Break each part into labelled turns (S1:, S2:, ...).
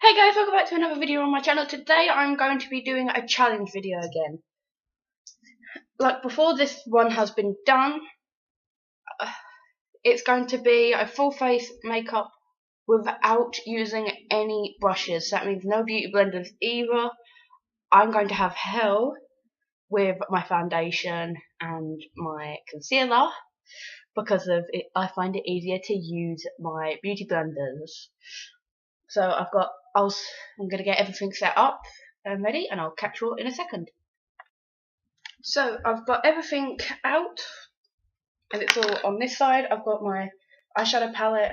S1: Hey guys, welcome back to another video on my channel. Today I'm going to be doing a challenge video again. Like before this one has been done, it's going to be a full face makeup without using any brushes. That means no beauty blenders either. I'm going to have hell with my foundation and my concealer because of it. I find it easier to use my beauty blenders. So I'm going to get everything set up and ready, and I'll catch you all in a second. So I've got everything out, and it's all on this side. I've got my eyeshadow palette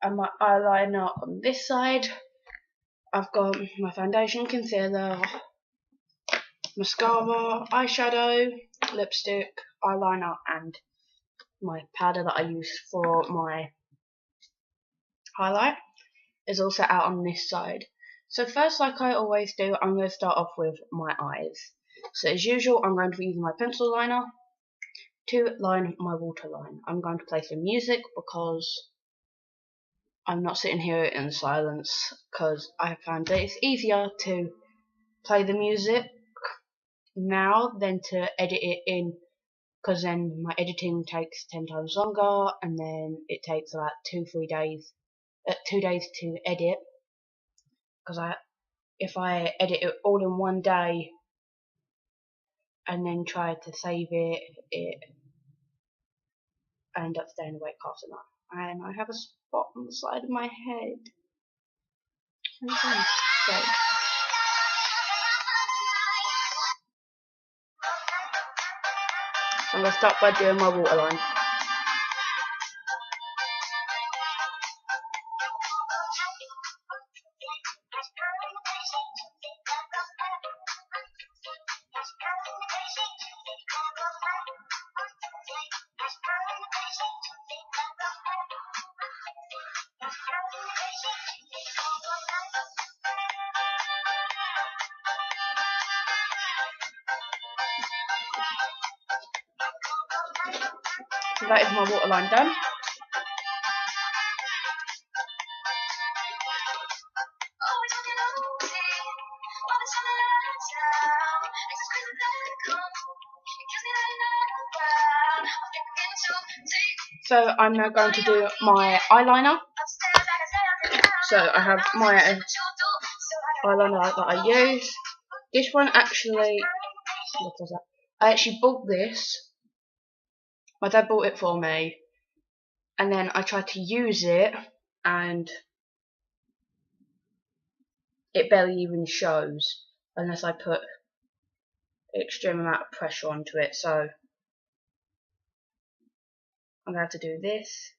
S1: and my eyeliner on this side. I've got my foundation, concealer, mascara, eyeshadow, lipstick, eyeliner, and my powder that I use for my highlight is also out on this side. So first, like I always do, I'm going to start off with my eyes. So as usual, I'm going to be using my pencil liner to line my waterline. I'm going to play some music because I'm not sitting here in silence, because I found that it's easier to play the music now than to edit it in, because then my editing takes 10 times longer, and then it takes about 2 days to edit, because if I edit it all in one day and then try to save it I end up staying awake half the night. And I have a spot on the side of my head. Okay, so I'm going to start by doing my waterline. So that is my waterline done. So I'm now going to do my eyeliner. So I have my eyeliner that I use. This one actually, what was that? I actually bought this. My dad bought it for me, and then I tried to use it, and it barely even shows unless I put extreme amount of pressure onto it. So I'm going to have to do this.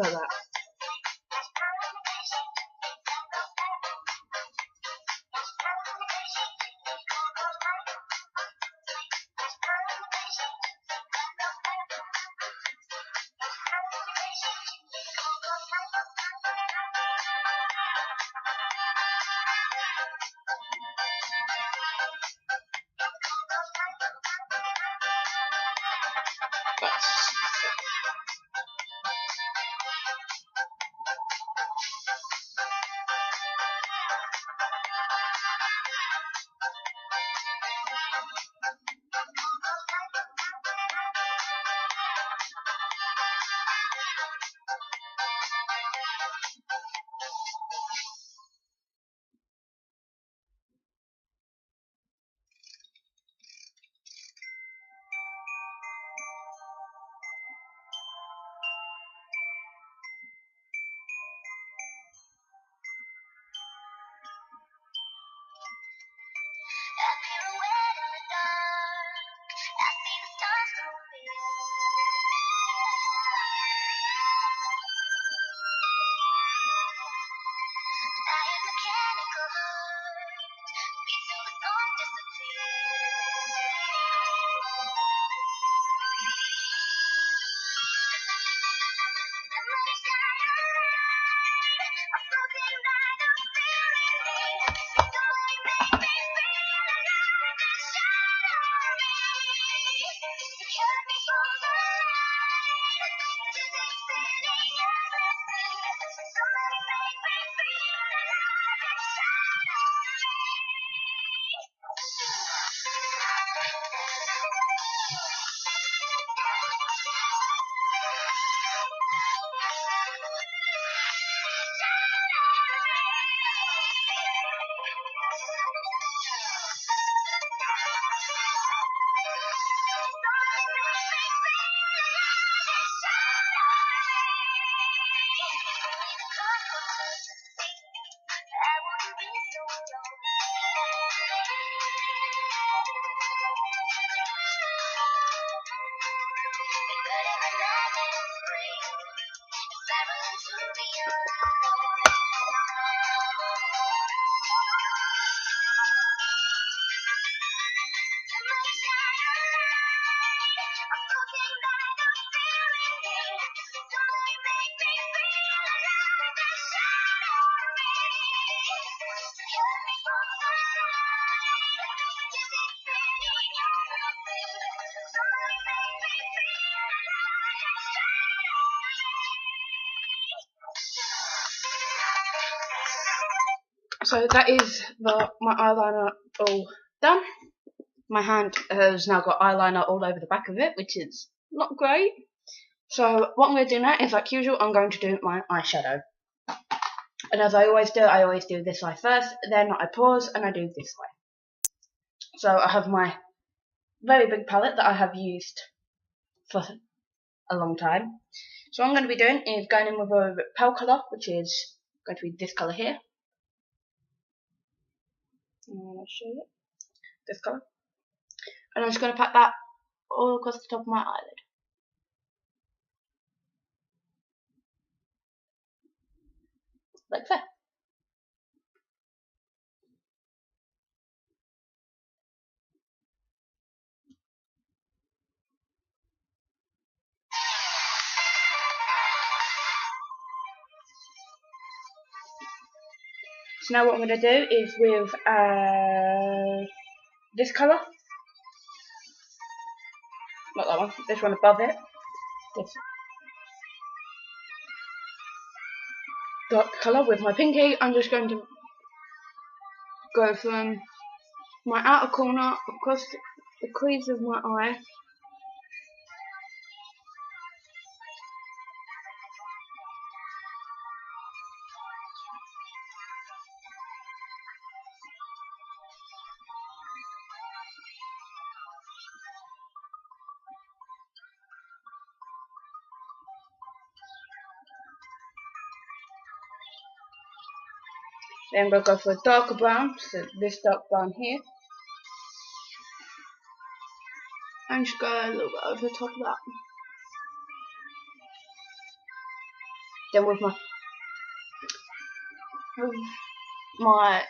S1: Like that. So that is my eyeliner all done. My hand has now got eyeliner all over the back of it, which is not great. So what I'm going to do now is, like usual, I'm going to do my eyeshadow. And as I always do this eye first, then I pause and I do this eye. So I have my very big palette that I have used for a long time. So what I'm going to be doing is going in with a pale colour, which is going to be this colour here. I'll show you this colour. And I'm just going to pat that all across the top of my eyelid. Like so. So now what I'm going to do is with this colour, not that one, this one above it, this dark colour with my pinky, I'm just going to go from my outer corner across the crease of my eye. Then I'm going to go for a darker brown, so this dark brown here. And just go a little bit over the top of that. Then with my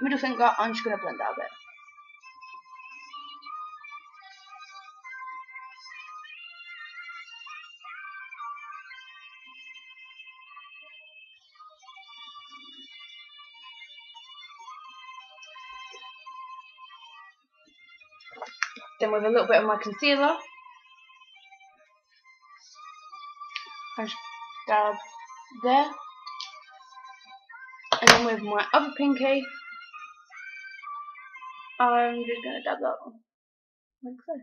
S1: middle finger, I'm just going to blend out a bit. Then with a little bit of my concealer, I just dab there. And then with my other pinky, I'm just going to dab that one, like so.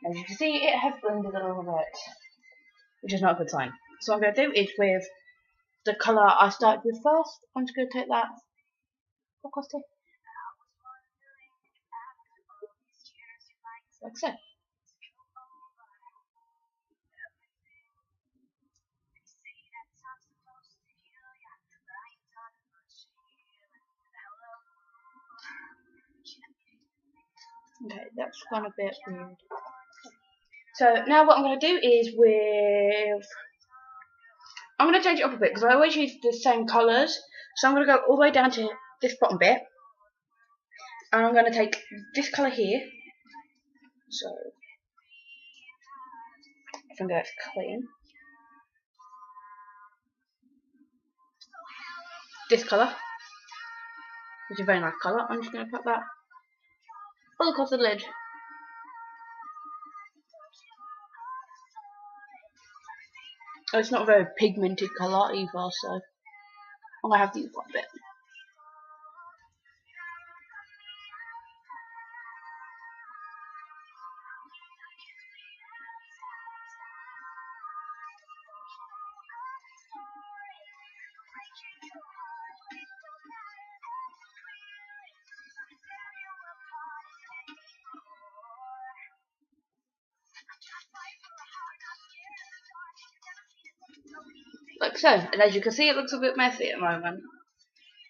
S1: As you can see, it has blended a little bit, which is not a good sign. So what I'm going to do is with the colour I started with first, I'm just going to take that across here, like so. Okay, that's gone a bit weird. So now what I'm going to do is I'm going to change it up a bit because I always use the same colours. So I'm going to go all the way down to this bottom bit. And I'm going to take this colour here. So, I think that's clean. this colour, which is a very nice colour. I'm just going to put that all across the lid. Oh, it's not a very pigmented colour either, so I'm going to have to use quite a bit. Like so, and as you can see, it looks a bit messy at the moment.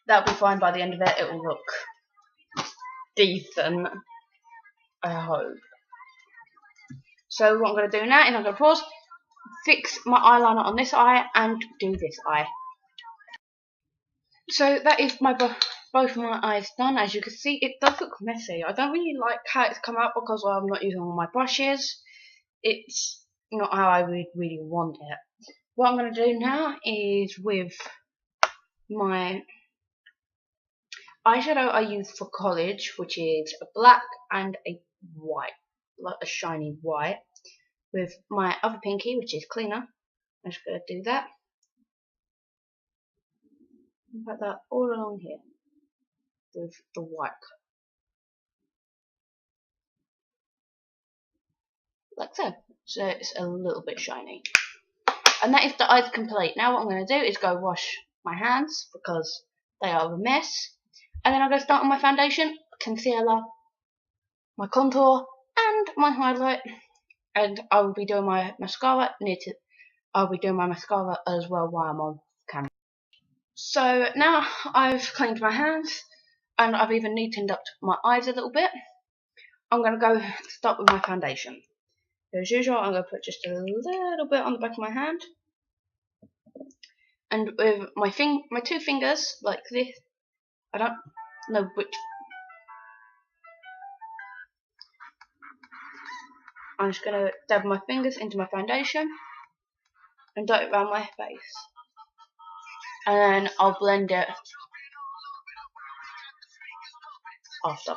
S1: That'll be fine by the end of it. It will look decent, I hope. So what I'm going to do now is I'm going to pause, fix my eyeliner on this eye, and do this eye. So that is both my eyes done. As you can see, it does look messy. I don't really like how it's come out because I'm not using all my brushes. It's not how I would really want it. What I'm going to do now is with my eyeshadow I use for college, which is a black and a white, like a shiny white, with my other pinky, which is cleaner. I'm just going to do that. Put that all along here with the white, like so. So it's a little bit shiny. And that is the eyes complete. Now what I'm going to do is go wash my hands because they are a mess. And then I'm going to start on my foundation, concealer, my contour, and my highlight. And I will be doing my mascara I'll be doing my mascara as well while I'm on camera. So now I've cleaned my hands and I've even neatened up my eyes a little bit. I'm going to go start with my foundation. As usual, I'm going to put just a little bit on the back of my hand. And with my two fingers, like this, I don't know which. I'm just going to dab my fingers into my foundation and dot it around my face. And then I'll blend it after.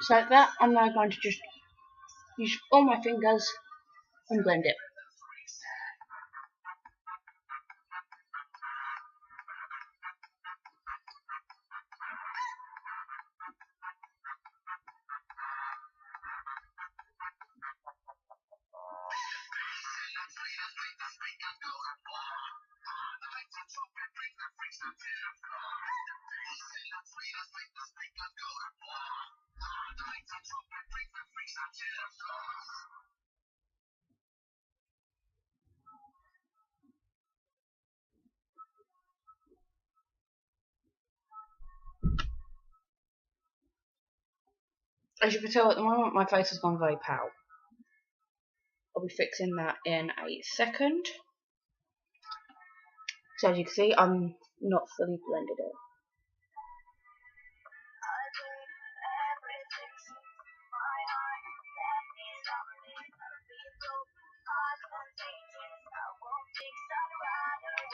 S1: So like that, I'm now going to just use all my fingers and blend it. As you can tell at the moment, my face has gone very pale. I'll be fixing that in a second. So as you can see, I'm not fully blended it.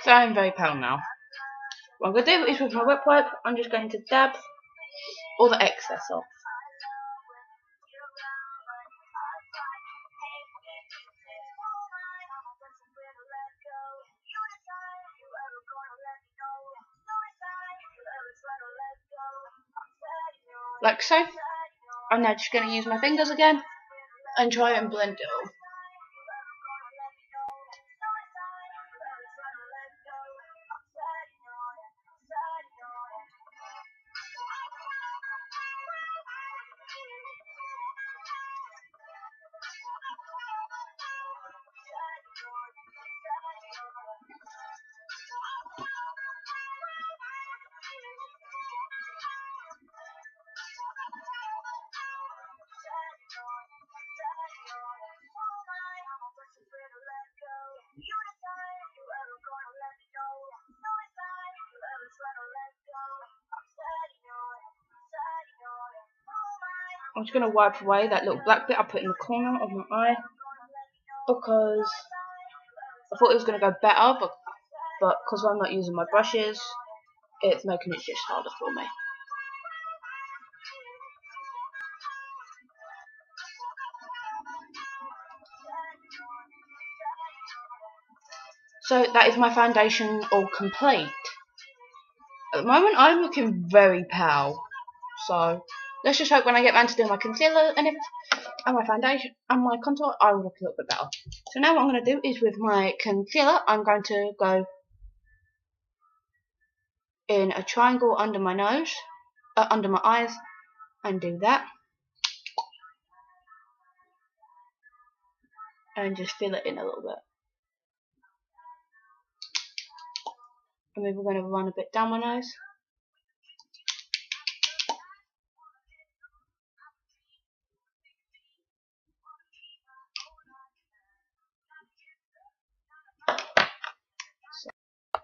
S1: So I'm very pale now. What I'm going to do is with my wet wipe, I'm just going to dab all the excess off. like so. I'm now just going to use my fingers again and try and blend it all. I'm just going to wipe away that little black bit I put in the corner of my eye because I thought it was going to go better, but because I'm not using my brushes, it's making it just harder for me. So that is my foundation all complete. At the moment I'm looking very pale, so let's just hope when I get round to doing my concealer and my foundation and my contour I will look a little bit better. So now what I'm going to do is with my concealer I'm going to go in a triangle under my nose, under my eyes, and do that, and just fill it in a little bit. And then we're going to run a bit down my nose.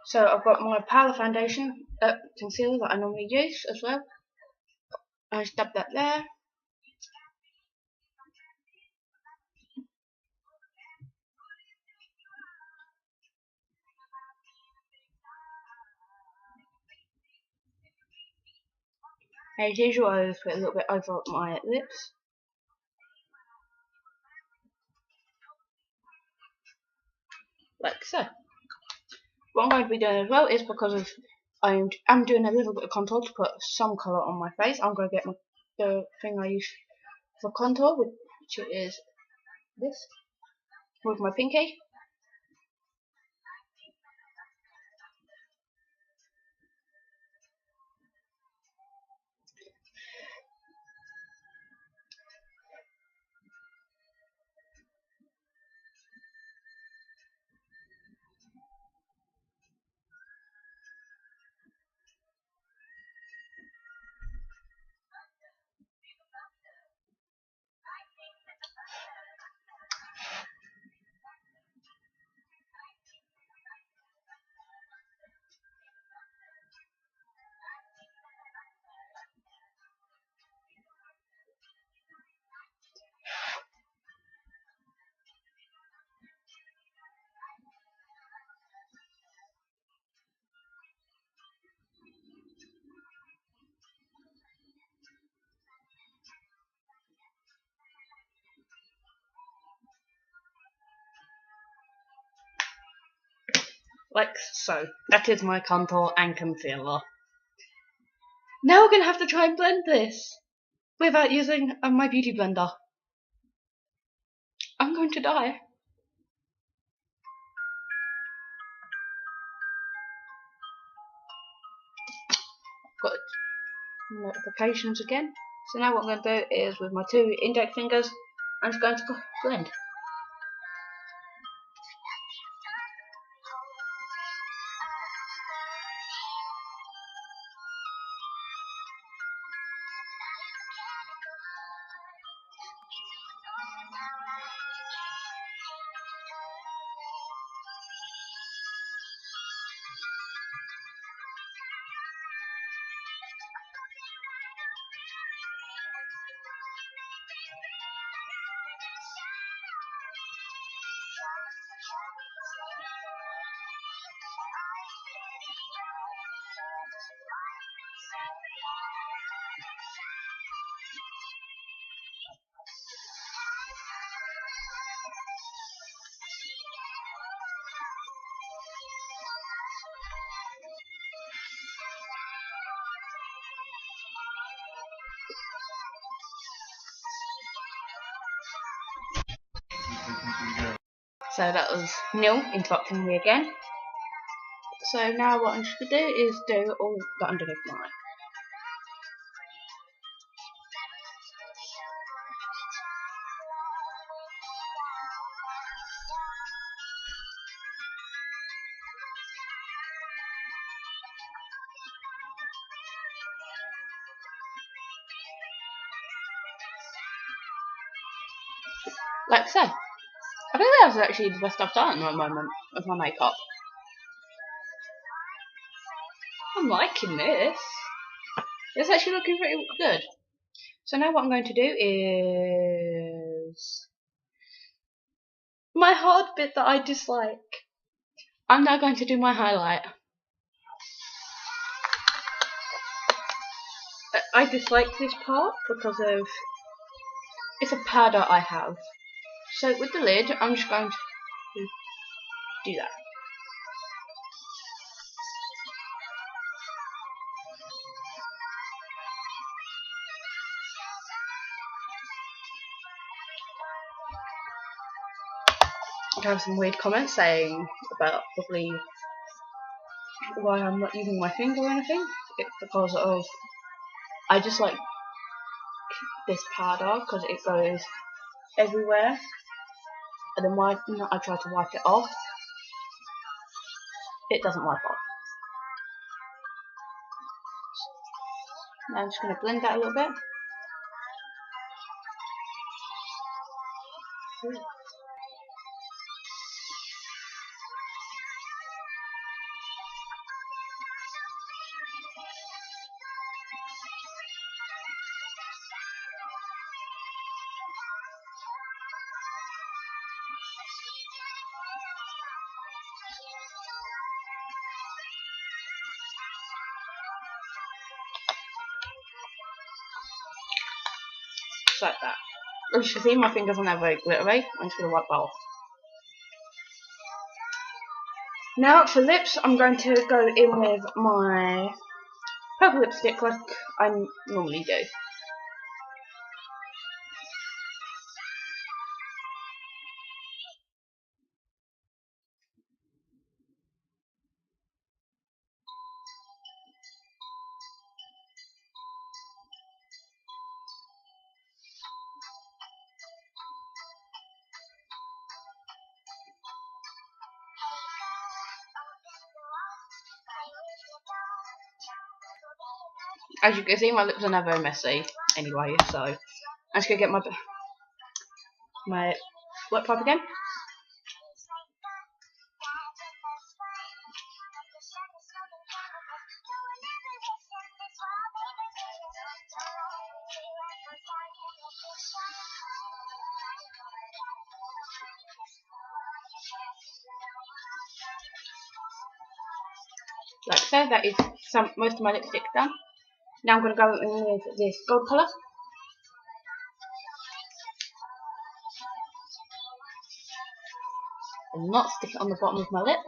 S1: So I've got my Paler foundation concealer that I normally use as well. I just dab that there. As usual, I just put a little bit over my lips. Like so. What I'm going to be doing as well is because of I'm doing a little bit of contour to put some colour on my face. I'm going to get the thing I use for contour, which is this, with my pinky. Like so. That is my contour and concealer. Now we're going to have to try and blend this without using my beauty blender. I'm going to die. Got notifications again. So now what I'm going to do is with my two index fingers, I'm just going to blend. So that was Neil interrupting me again. So now what I'm just going to do is do all the underneath my eye. Like so. I think that was actually the best I've done at the moment with my makeup. I'm liking this. It's actually looking pretty good. So now what I'm going to do is my hard bit that I dislike. I'm now going to do my highlight. I dislike this part because of it's a powder I have. So with the lid, I'm just going to do that. I have some weird comments saying about probably why I'm not using my finger or anything. It's because of I just like this powder because it goes everywhere, and then when I try to wipe it off, it doesn't wipe off. Now I'm just going to blend that a little bit. Just like that. As you can see, my fingers are now very glittery. I'm just going to wipe that off. Now for lips, I'm going to go in with my purple lipstick like I normally do. As you can see, my lips are now very messy anyway, so I'm just going to get my wet pipe again. Like so, that is most of my lipstick done. Now I'm going to go in with this gold colour. And not stick it on the bottom of my lip.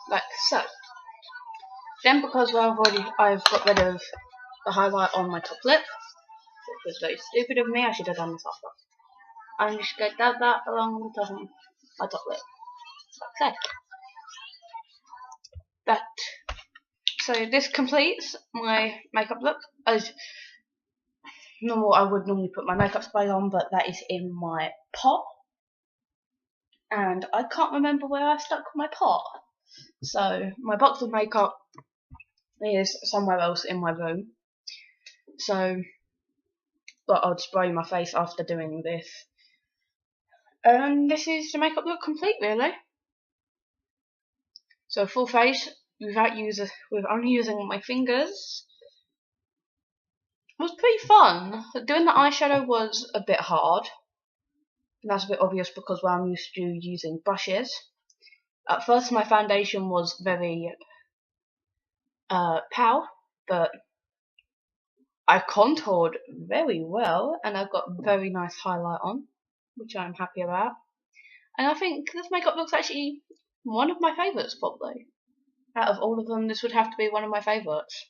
S1: Like so. Then because I've got rid of the highlight on my top lip, which was very stupid of me, I should have done this after. I'm just going to dab that along the top of my top lip. Like so. So this completes my makeup look. As normal, I would normally put my makeup spray on, but that is in my pot. And I can't remember where I stuck my pot. So my box of makeup is somewhere else in my room. So, but I'll spray my face after doing this. And this is the makeup look complete, really. So full face with only using my fingers. It was pretty fun. Doing the eyeshadow was a bit hard. And that's a bit obvious because I'm used to using brushes. At first my foundation was very pale, but I contoured very well and I've got very nice highlight on, which I'm happy about. And I think this makeup looks actually one of my favourites, probably. Out of all of them, this would have to be one of my favourites.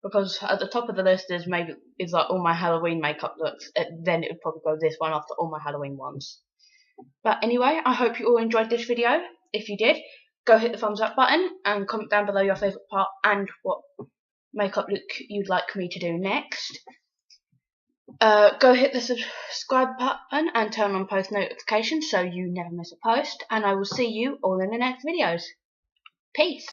S1: Because at the top of the list is like all my Halloween makeup looks. Then it would probably go this one after all my Halloween ones. But anyway, I hope you all enjoyed this video. If you did, go hit the thumbs up button and comment down below your favourite part and what makeup look you'd like me to do next. Go hit the subscribe button and turn on post notifications so you never miss a post. And I will see you all in the next videos. Peace!